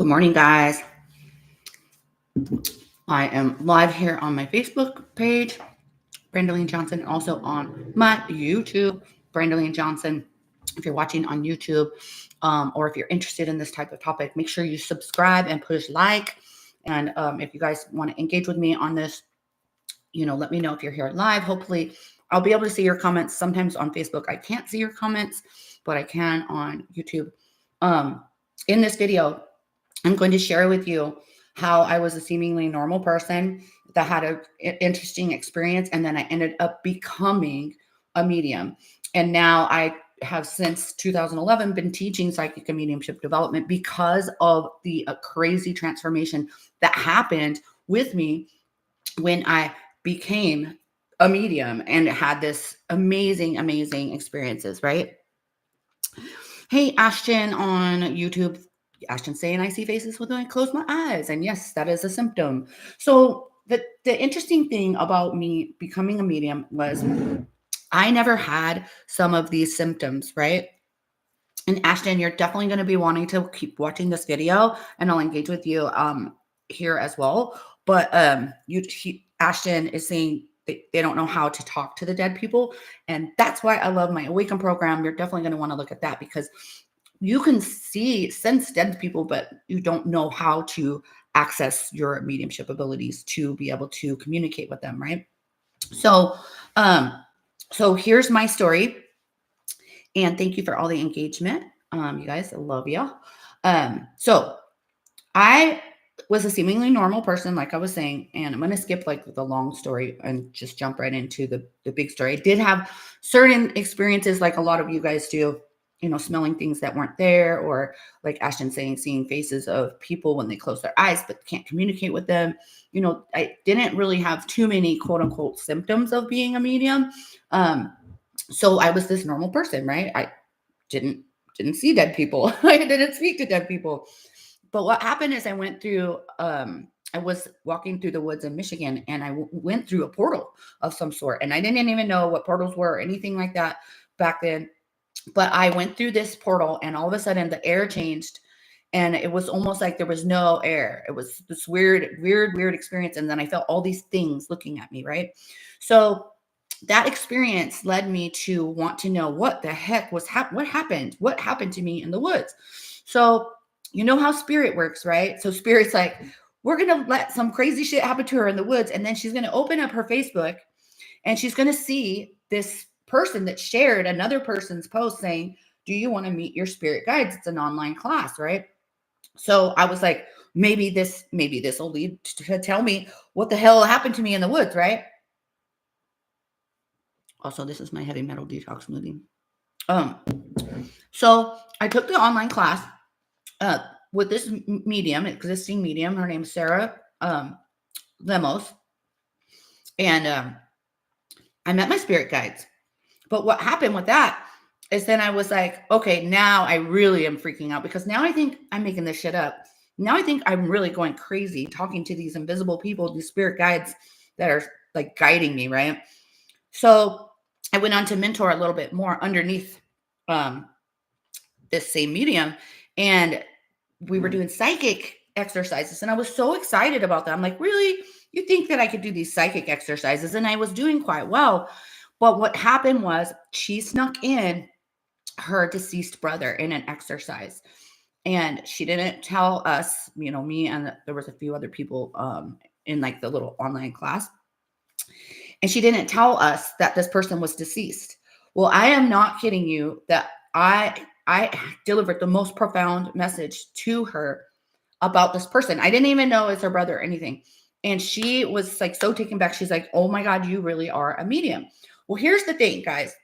Good morning, guys. I am live here on my Facebook page, Brandaline Johnson, also on my YouTube, Brandaline Johnson. If you're watching on YouTube, or if you're interested in this type of topic, make sure you subscribe and push like. And if you guys want to engage with me on this, let me know if you're here live. Hopefully, I'll be able to see your comments. Sometimes on Facebook, I can't see your comments, but I can on YouTube. In this video, I'm going to share with you how I was a seemingly normal person that had an interesting experience, and then I ended up becoming a medium. And now I have since 2011 been teaching psychic and mediumship development because of the crazy transformation that happened with me when I became a medium and had this amazing experiences, right? Hey, Ashton on YouTube. Ashton saying I see faces when I close my eyes. And yes, that is a symptom. So the interesting thing about me becoming a medium was I never had some of these symptoms, right? And Ashton, you're definitely going to be wanting to keep watching this video, and I'll engage with you here as well. But Ashton is saying they don't know how to talk to the dead people, and that's why I love my Awaken program. You're definitely going to want to look at that because you can sense dead people, but you don't know how to access your mediumship abilities to be able to communicate with them, right? So, so here's my story, and thank you for all the engagement. You guys, I love you. So I was a seemingly normal person, like I was saying, and I'm going to skip like the long story and just jump right into the big story. I did have certain experiences, like a lot of you guys do, smelling things that weren't there, or like Ashton saying, seeing faces of people when they close their eyes but can't communicate with them. I didn't really have too many quote unquote symptoms of being a medium. So I was this normal person, right? I didn't see dead people. I didn't speak to dead people. But what happened is I went through, I was walking through the woods in Michigan, and I went through a portal of some sort. And I didn't even know what portals were or anything like that back then. But I went through this portal, and all of a sudden the air changed, and it was almost like there was no air. It was this weird experience. And then I felt all these things looking at me, right? So that experience led me to want to know what the heck was what happened to me in the woods. So you know how spirit works, right? So spirit's like, we're going to let some crazy shit happen to her in the woods, and then she's going to open up her Facebook, and she's going to see this person that shared another person's post saying, do you want to meet your spirit guides? It's an online class, right? So I was like, maybe this will lead to tell me what the hell happened to me in the woods, right? Also, this is my heavy metal detox smoothie. So I took the online class with this existing medium. Her name is Sarah Lemos. And I met my spirit guides. But what happened with that is then I was like, okay, now I really am freaking out, because now I think I'm making this shit up. Now I think I'm really going crazy talking to these invisible people, these spirit guides that are like guiding me, right? So I went on to mentor a little bit more underneath this same medium, and we were doing psychic exercises, and I was so excited about that. I'm like, really? You think that I could do these psychic exercises? And I was doing quite well. But what happened was she snuck in her deceased brother in an exercise, and she didn't tell us, me, and there was a few other people in like the little online class. And she didn't tell us that this person was deceased. Well, I am not kidding you that I delivered the most profound message to her about this person. I didn't even know it's her brother or anything. And she was like so taken back. She's like, oh my God, you really are a medium. Well, here's the thing, guys,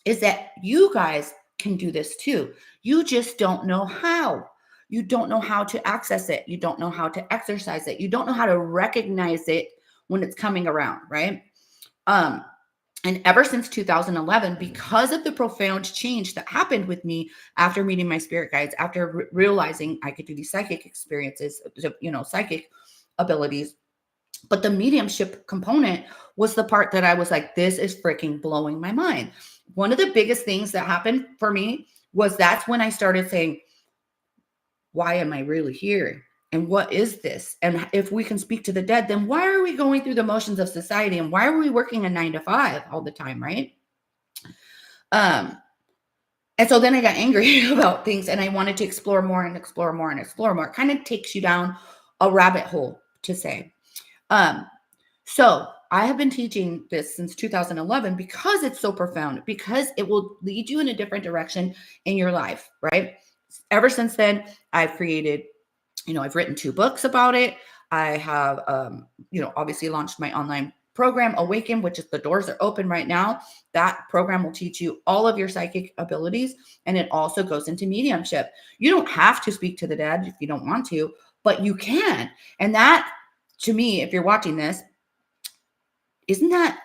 is that you guys can do this too. You just don't know how. You don't know how to access it. You don't know how to exercise it. You don't know how to recognize it when it's coming around, right? And ever since 2011, because of the profound change that happened with me after meeting my spirit guides, after realizing I could do these psychic experiences, psychic abilities, but the mediumship component was the part that I was like, this is freaking blowing my mind. One of the biggest things that happened for me was that's when I started saying, why am I really here? And what is this? And if we can speak to the dead, then why are we going through the motions of society? And why are we working a 9 to 5 all the time, right? And so then I got angry about things and I wanted to explore more and explore more and explore more. It kind of takes you down a rabbit hole to say. So I have been teaching this since 2011 because it's so profound, because it will lead you in a different direction in your life, right? Ever since then, I've created, I've written 2 books about it. I have, obviously launched my online program, Awaken, which is the doors are open right now. That program will teach you all of your psychic abilities. And it also goes into mediumship. You don't have to speak to the dead if you don't want to, but you can. And that, to me, if you're watching this, isn't that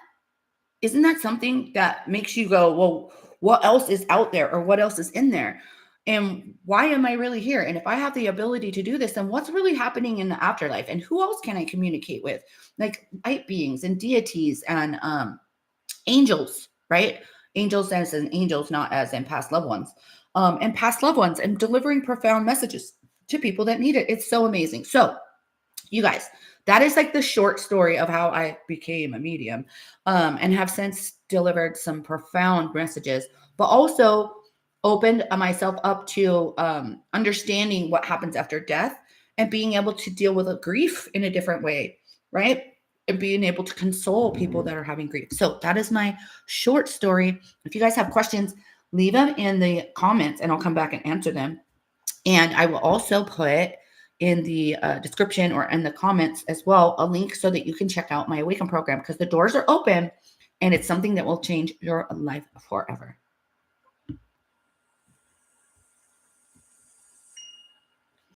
something that makes you go, well, what else is out there or what else is in there? And why am I really here? And if I have the ability to do this, then what's really happening in the afterlife? And who else can I communicate with? Like light beings and deities and angels, right? Angels as in angels, not as in past loved ones. And past loved ones and delivering profound messages to people that need it. It's so amazing. So you guys, that is like the short story of how I became a medium, and have since delivered some profound messages, but also opened myself up to understanding what happens after death and being able to deal with a grief in a different way, right? And being able to console people that are having grief. So that is my short story. If you guys have questions, leave them in the comments and I'll come back and answer them. And I will also put in the description or in the comments as well a link so that you can check out my Awaken program, because the doors are open and it's something that will change your life forever.